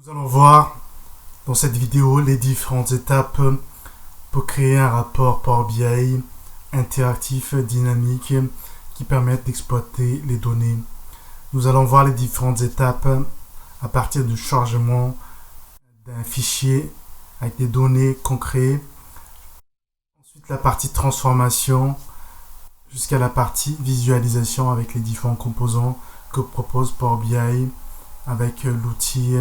Nous allons voir dans cette vidéo les différentes étapes pour créer un rapport Power BI interactif, dynamique, qui permettent d'exploiter les données. Nous allons voir les différentes étapes à partir du chargement d'un fichier avec des données concrètes. Ensuite, la partie transformation jusqu'à la partie visualisation avec les différents composants que propose Power BI avec l'outil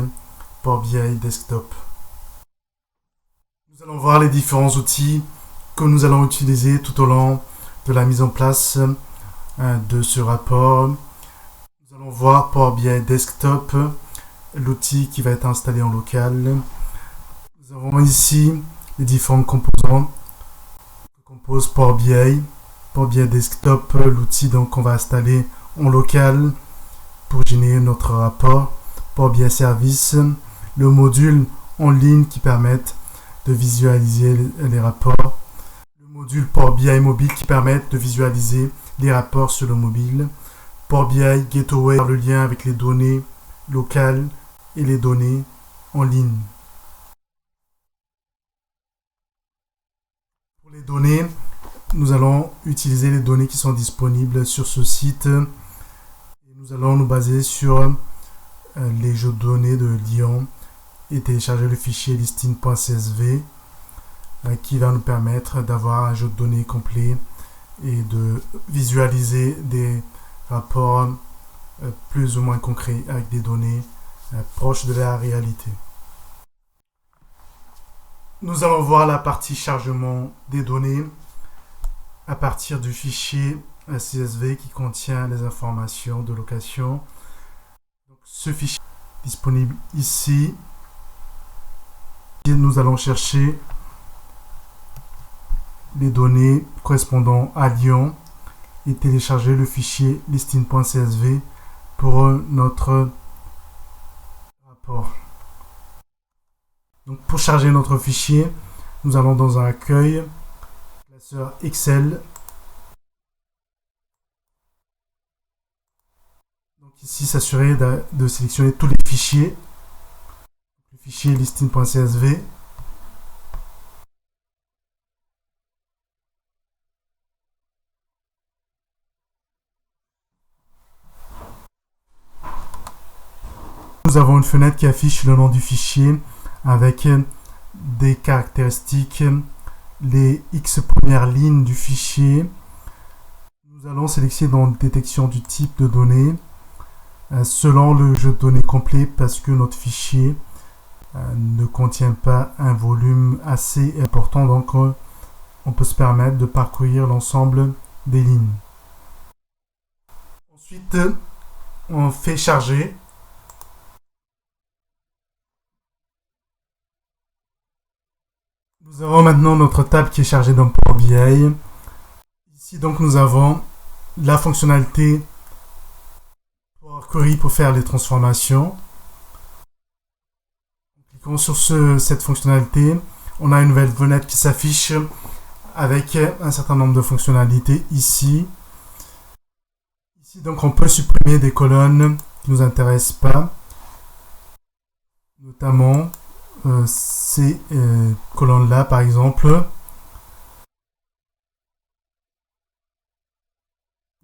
Power BI Desktop. Nous allons voir les différents outils que nous allons utiliser tout au long de la mise en place de ce rapport. Nous allons voir Power BI Desktop, l'outil qui va être installé en local. Nous avons ici les différents composants que compose Power BI. Power BI Desktop, l'outil qu'on va installer en local pour générer notre rapport. Power BI Service, le module en ligne qui permet de visualiser les rapports. Le module Power BI Mobile qui permet de visualiser les rapports sur le mobile. Power BI Gateway, le lien avec les données locales et les données en ligne. Pour les données, nous allons utiliser les données qui sont disponibles sur ce site. Et nous allons nous baser sur les jeux de données de Lyon et télécharger le fichier listing.csv qui va nous permettre d'avoir un jeu de données complet et de visualiser des rapports plus ou moins concrets avec des données proches de la réalité. Nous allons voir la partie chargement des données à partir du fichier CSV qui contient les informations de location. Donc, ce fichier est disponible ici. Nous allons chercher les données correspondant à Lyon et télécharger le fichier listing.csv pour notre rapport. Donc, pour charger notre fichier, nous allons dans un accueil, classeur Excel. Donc ici, s'assurer de sélectionner tous les fichiers. Le fichier listing.csv. Nous avons une fenêtre qui affiche le nom du fichier avec des caractéristiques, les X premières lignes du fichier. Nous allons sélectionner dans détection du type de données selon le jeu de données complet parce que notre fichier ne contient pas un volume assez important, donc on peut se permettre de parcourir l'ensemble des lignes. Ensuite, on fait charger. Nous avons maintenant notre table qui est chargée dans Power BI. Ici, donc, nous avons la fonctionnalité Power Query pour faire les transformations. En cliquant sur cette fonctionnalité, on a une nouvelle fenêtre qui s'affiche avec un certain nombre de fonctionnalités ici. Ici, donc, on peut supprimer des colonnes qui ne nous intéressent pas, notamment ces colonnes-là, par exemple.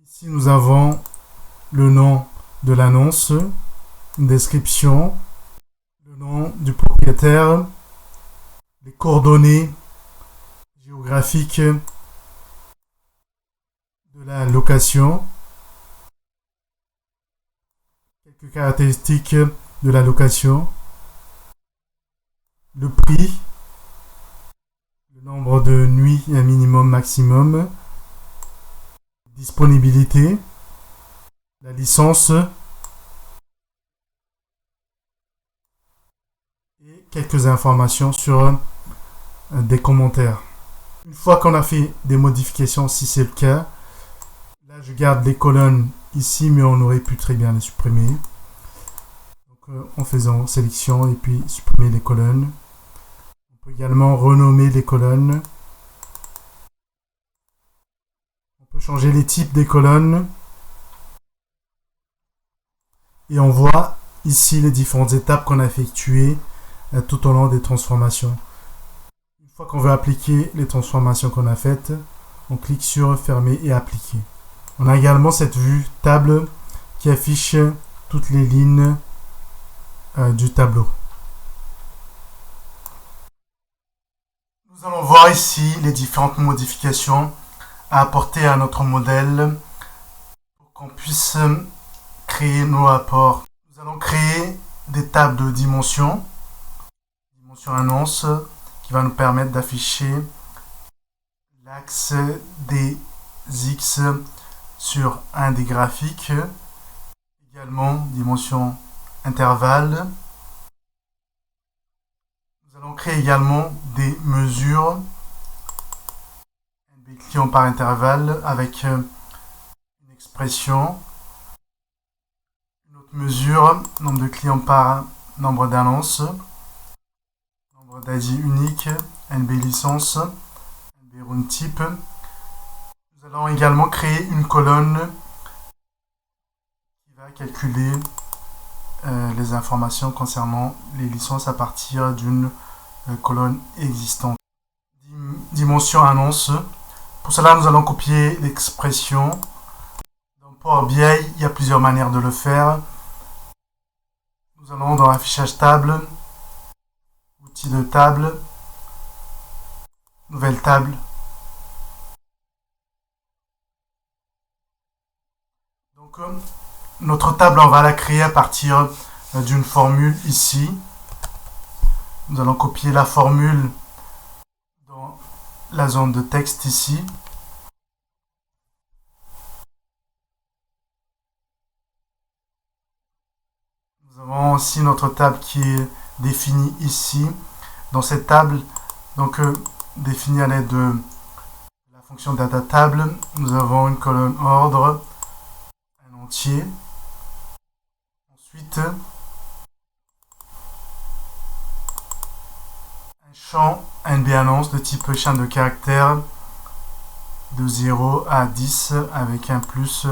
Ici, nous avons le nom de l'annonce, une description, le nom du propriétaire, les coordonnées géographiques de la location, quelques caractéristiques de la location, le prix, le nombre de nuits minimum maximum, disponibilité, la licence et quelques informations sur des commentaires. Une fois qu'on a fait des modifications, si c'est le cas, là je garde les colonnes ici, mais on aurait pu très bien les supprimer. Donc, en faisant sélection et puis supprimer les colonnes. On peut également renommer les colonnes. On peut changer les types des colonnes. Et on voit ici les différentes étapes qu'on a effectuées tout au long des transformations. Une fois qu'on veut appliquer les transformations qu'on a faites, on clique sur fermer et appliquer. On a également cette vue table qui affiche toutes les lignes du tableau. Nous allons voir ici les différentes modifications à apporter à notre modèle pour qu'on puisse créer nos rapports. Nous allons créer des tables de dimension annonce qui va nous permettre d'afficher l'axe des X sur un des graphiques. Également dimension intervalle. Nous allons créer également des mesures NB client par intervalle avec une expression. Une autre mesure, nombre de clients par nombre d'annonces. Nombre d'ID unique, NB licence, NB round type. Nous allons également créer une colonne qui va calculer les informations concernant les licences à partir d'une colonne existante. Dimension annonce. Pour cela, nous allons copier l'expression. Dans Power BI, il y a plusieurs manières de le faire. Nous allons dans affichage table, outils de table, nouvelle table. Donc, notre table, on va la créer à partir d'une formule ici. Nous allons copier la formule dans la zone de texte ici. Nous avons aussi notre table qui est définie ici. Dans cette table, donc définie à l'aide de la fonction data table, nous avons une colonne ordre, un entier. Ensuite, un champ NB annonce de type chaîne de caractères de 0 à 10 avec un plus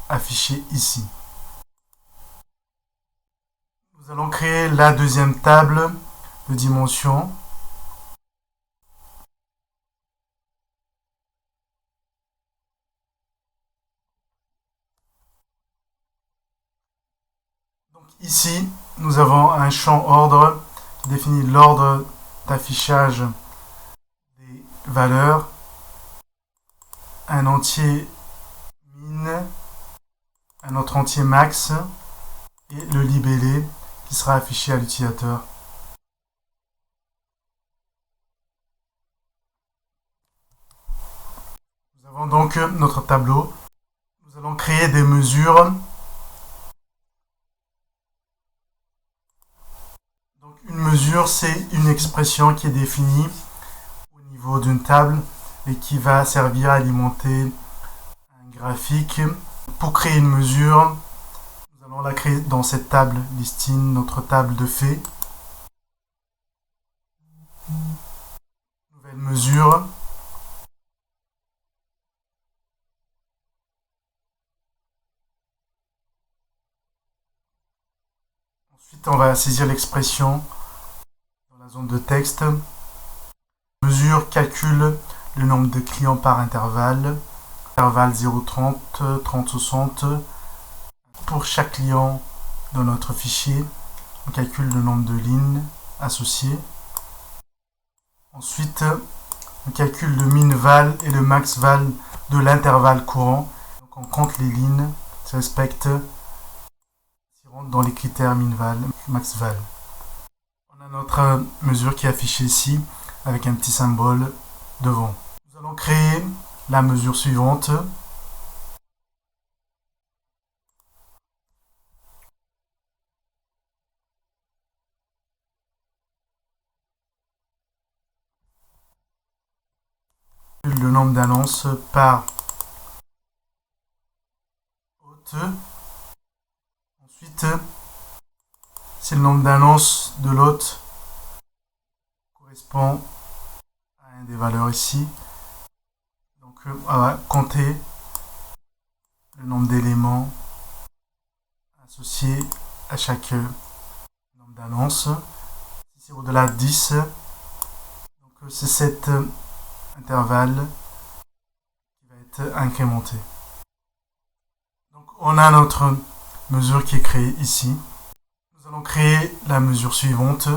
affiché ici. Nous allons créer la deuxième table de dimension. Donc ici, nous avons un champ ordre qui définit l'ordre d'affichage des valeurs, un entier min, un autre entier max et le libellé qui sera affiché à l'utilisateur. Nous avons donc notre tableau. Nous allons créer des mesures. Donc une mesure, c'est une expression qui est définie au niveau d'une table et qui va servir à alimenter un graphique. Pour créer une mesure, nous allons la créer dans cette table listing, notre table de faits. Nouvelle mesure. Ensuite, on va saisir l'expression dans la zone de texte. Mesure calcule le nombre de clients par intervalle. Intervalle 0,30, 30,60. Pour chaque client dans notre fichier, on calcule le nombre de lignes associées. Ensuite, on calcule le min val et le max val de l'intervalle courant. Donc on compte les lignes qui respectent dans les critères min val, max val. On a notre mesure qui est affichée ici avec un petit symbole devant. Nous allons créer la mesure suivante. Le nombre d'annonces par hôte. Ensuite, si le nombre d'annonces de l'hôte correspond à une des valeurs ici, donc on va compter le nombre d'éléments associés à chaque nombre d'annonces. Si c'est au-delà de 10, donc c'est cet intervalle qui va être incrémenté. Donc on a notre mesure qui est créée ici. Nous allons créer la mesure suivante.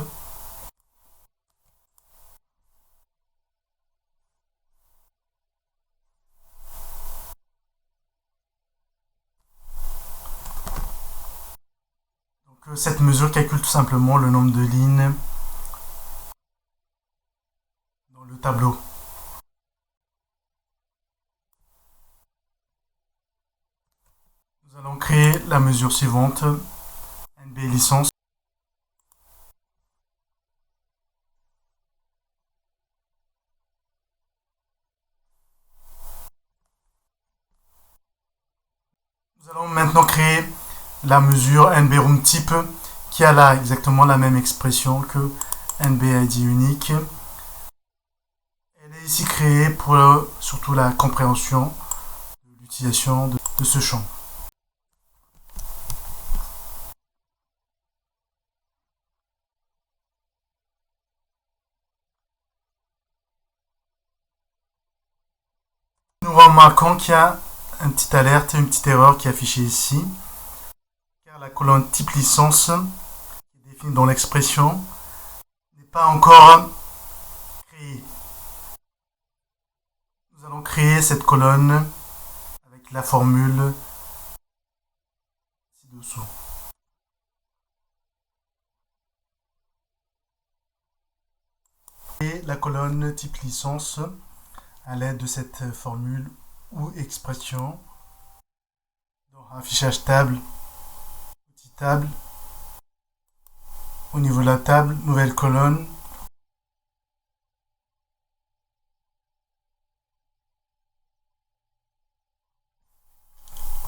Donc cette mesure calcule tout simplement le nombre de lignes dans le tableau. Nous allons créer la mesure suivante, NB licence. Nous allons maintenant créer la mesure NB room type qui a là exactement la même expression que NB ID unique. Elle est ici créée pour surtout la compréhension de l'utilisation de ce champ. Nous remarquons qu'il y a une petite alerte, une petite erreur qui est affichée ici, car la colonne type licence, qui est définie dans l'expression, n'est pas encore créée. Nous allons créer cette colonne avec la formule ci-dessous. Et la colonne type licence à l'aide de cette formule ou expression. Dans affichage table, outil table. Au niveau de la table, nouvelle colonne.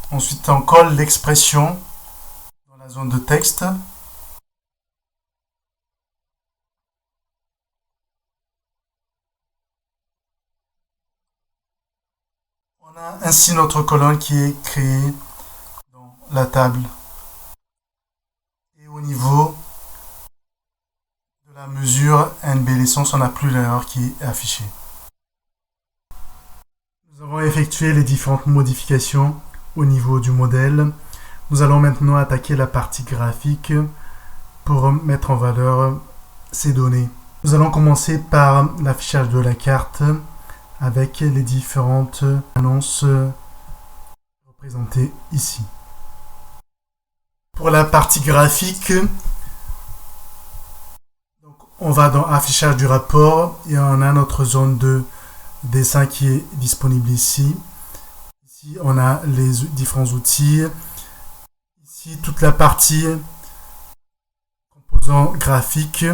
Ensuite, on colle l'expression dans la zone de texte. On a ainsi notre colonne qui est créée dans la table. Et au niveau de la mesure NB licence, on n'a plus l'erreur qui est affichée. Nous avons effectué les différentes modifications au niveau du modèle. Nous allons maintenant attaquer la partie graphique pour mettre en valeur ces données. Nous allons commencer par l'affichage de la carte avec les différentes annonces représentées ici. Pour la partie graphique, donc on va dans affichage du rapport et on a notre zone de dessin qui est disponible ici. Ici, on a les différents outils. Ici, toute la partie composants graphiques.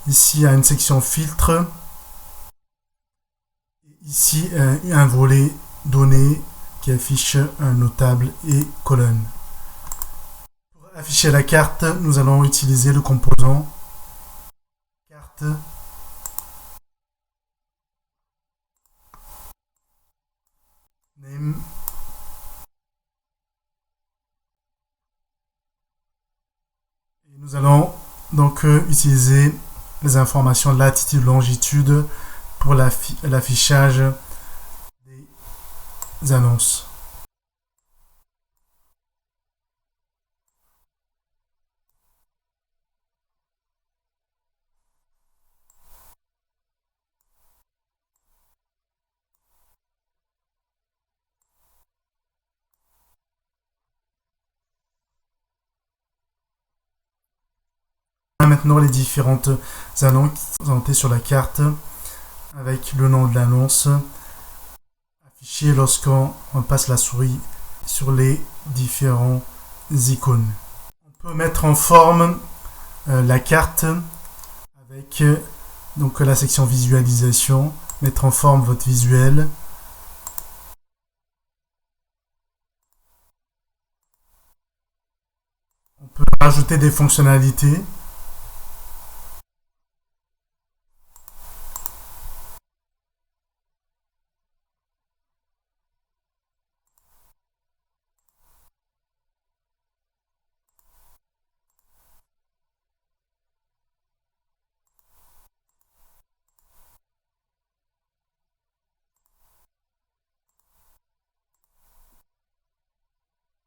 Ici, il y a une section filtre. Ici, un volet données qui affiche nos tables et colonnes. Pour afficher la carte, nous allons utiliser le composant carte. Name. Et nous allons donc utiliser les informations latitude, longitude pour l'affichage des annonces. On a maintenant les différentes annonces présentées sur la carte avec le nom de l'annonce affiché lorsqu'on passe la souris sur les différents icônes. On peut mettre en forme la carte avec donc la section visualisation, mettre en forme votre visuel. On peut rajouter des fonctionnalités.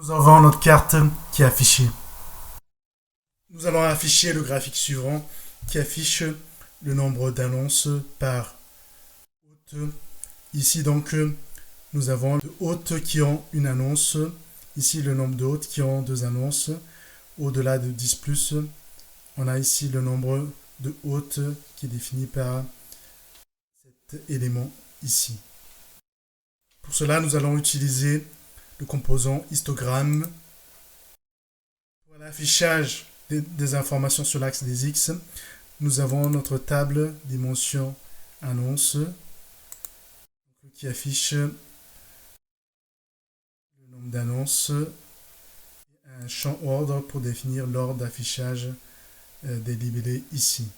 Nous avons notre carte qui est affichée. Nous allons afficher le graphique suivant qui affiche le nombre d'annonces par hôte. Ici donc nous avons les hôtes qui ont une annonce. Ici le nombre de hôtes qui ont 2 annonces. Au-delà de 10+, on a ici le nombre de hôtes qui est défini par cet élément ici. Pour cela, nous allons utiliser le composant histogramme. Pour l'affichage des informations sur l'axe des X, nous avons notre table dimension annonce qui affiche le nombre d'annonces et un champ ordre pour définir l'ordre d'affichage des libellés ici.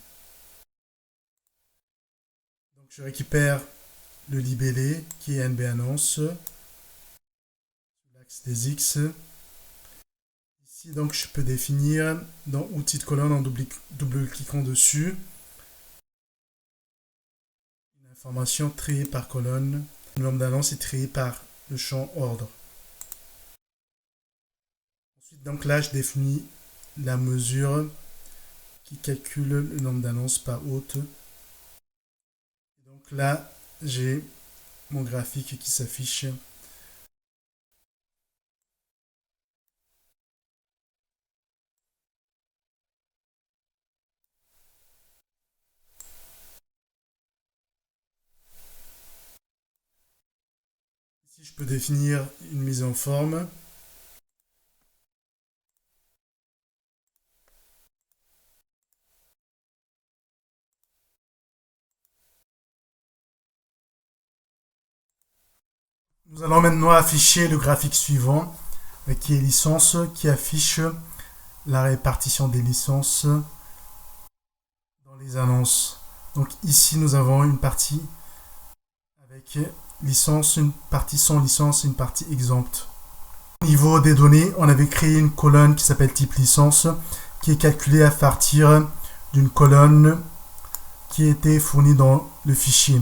Donc je récupère le libellé qui est NB annonce, l'axe des X. Ici donc je peux définir dans outils de colonne en double-cliquant dessus une information triée par colonne. Le nombre d'annonces est trié par le champ ordre. Ensuite donc là je définis la mesure qui calcule le nombre d'annonces par hôte. Donc là j'ai mon graphique qui s'affiche. Ici je peux définir une mise en forme. Nous allons maintenant afficher le graphique suivant qui est licence, qui affiche la répartition des licences dans les annonces. Donc ici nous avons une partie avec licence, une partie sans licence et une partie exempte. Au niveau des données, on avait créé une colonne qui s'appelle type licence qui est calculée à partir d'une colonne qui a été fournie dans le fichier.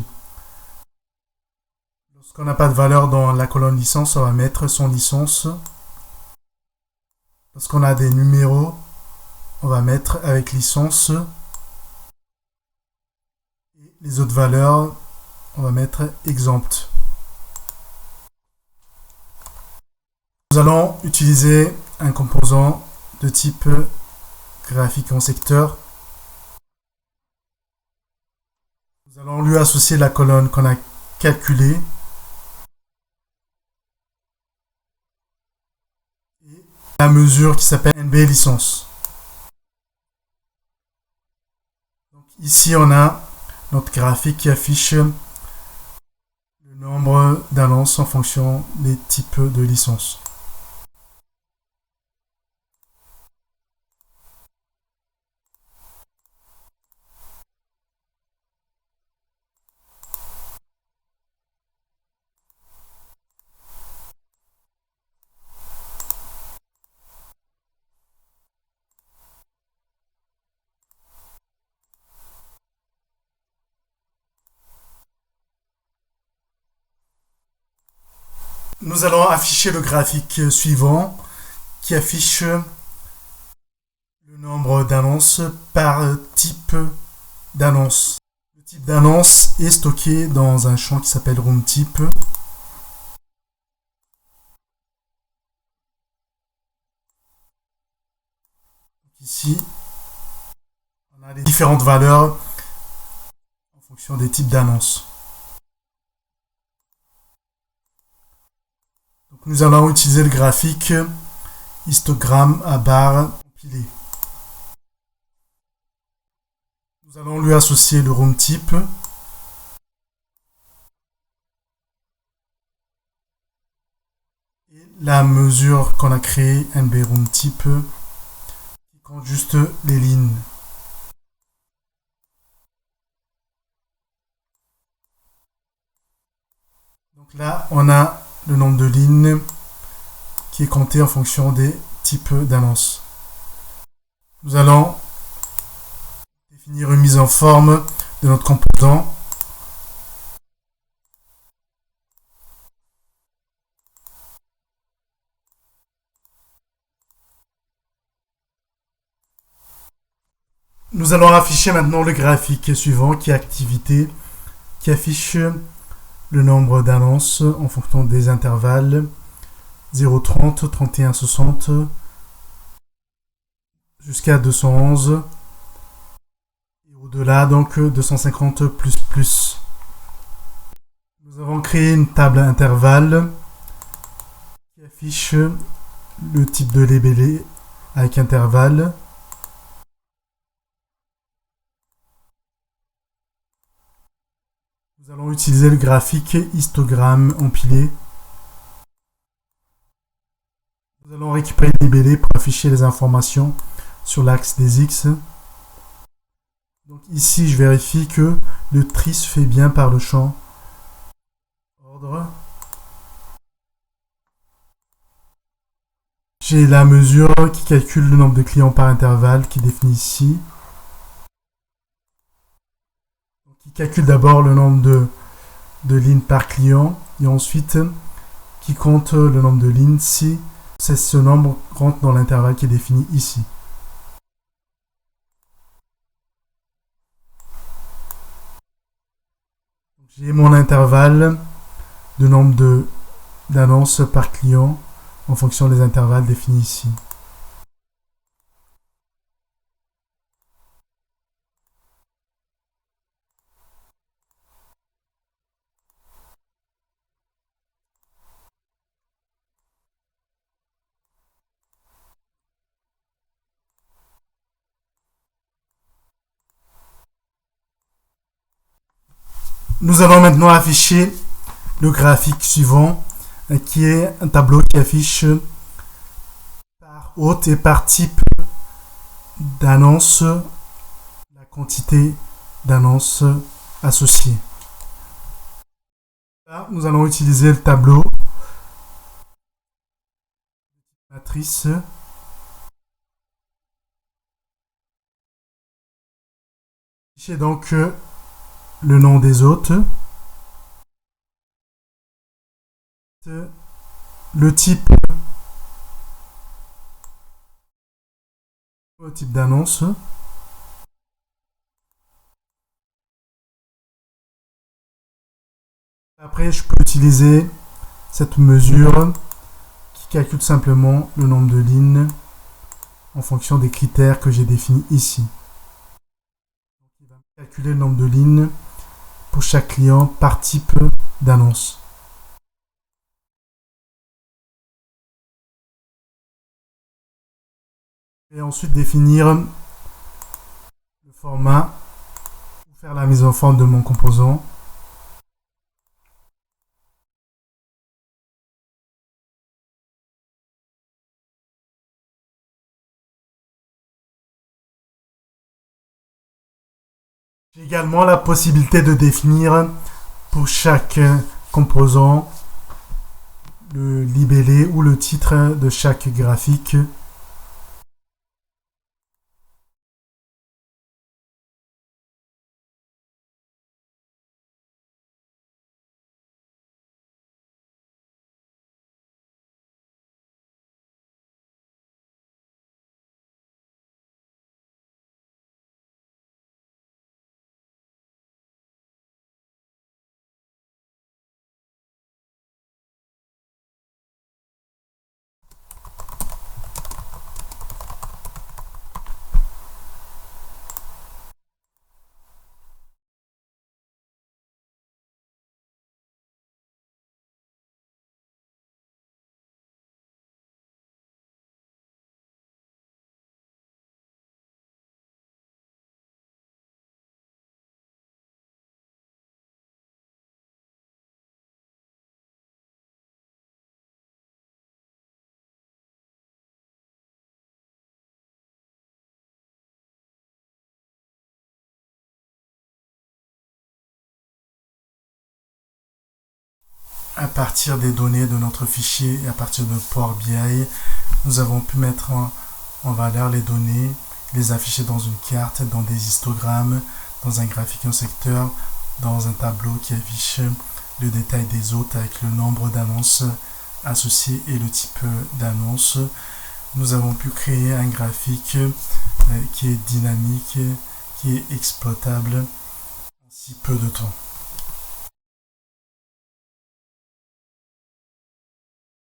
Lorsqu'on n'a pas de valeur dans la colonne licence, on va mettre son licence. Lorsqu'on a des numéros, on va mettre avec licence. Et les autres valeurs, on va mettre exempt. Nous allons utiliser un composant de type graphique en secteur. Nous allons lui associer la colonne qu'on a calculée. Et la mesure qui s'appelle NB licence. Donc ici on a notre graphique qui affiche le nombre d'annonces en fonction des types de licences. Nous allons afficher le graphique suivant qui affiche le nombre d'annonces par type d'annonce. Le type d'annonce est stocké dans un champ qui s'appelle roomType. Ici, on a les différentes valeurs en fonction des types d'annonces. Nous allons utiliser le graphique histogramme à barre compilé. Nous allons lui associer le roomType. Et la mesure qu'on a créée, NB roomType, qui compte juste les lignes. Donc là, on a le nombre de lignes qui est compté en fonction des types d'annonces. Nous allons définir une mise en forme de notre composant. Nous allons afficher maintenant le graphique suivant qui est activité, qui affiche le nombre d'annonces en fonction des intervalles 0,30, 31,60 jusqu'à 211 et au-delà donc 250 plus. Nous avons créé une table intervalle qui affiche le type de libellé avec intervalle. Nous allons utiliser le graphique histogramme empilé. Nous allons récupérer les libellés pour afficher les informations sur l'axe des X. Donc ici, je vérifie que le tri se fait bien par le champ ordre. J'ai la mesure qui calcule le nombre de clients par intervalle qui est défini ici. Donc, qui calcule d'abord le nombre de lignes par client et ensuite qui compte le nombre de lignes si ce nombre rentre dans l'intervalle qui est défini ici. J'ai mon intervalle de nombre d'annonces par client en fonction des intervalles définis ici. Nous allons maintenant afficher le graphique suivant qui est un tableau qui affiche par hôte et par type d'annonce la quantité d'annonces associées. Là, nous allons utiliser le tableau matrice afficher donc le nom des hôtes, le type d'annonce, après je peux utiliser cette mesure qui calcule simplement le nombre de lignes en fonction des critères que j'ai définis ici. Donc, il va calculer le nombre de lignes pour chaque client par type d'annonce. Et ensuite définir le format pour faire la mise en forme de mon composant. J'ai également la possibilité de définir pour chaque composant le libellé ou le titre de chaque graphique. À partir des données de notre fichier et à partir de Power BI, nous avons pu mettre en valeur les données, les afficher dans une carte, dans des histogrammes, dans un graphique en secteur, dans un tableau qui affiche le détail des hôtes avec le nombre d'annonces associées et le type d'annonce. nous avons pu créer un graphique qui est dynamique, qui est exploitable en si peu de temps.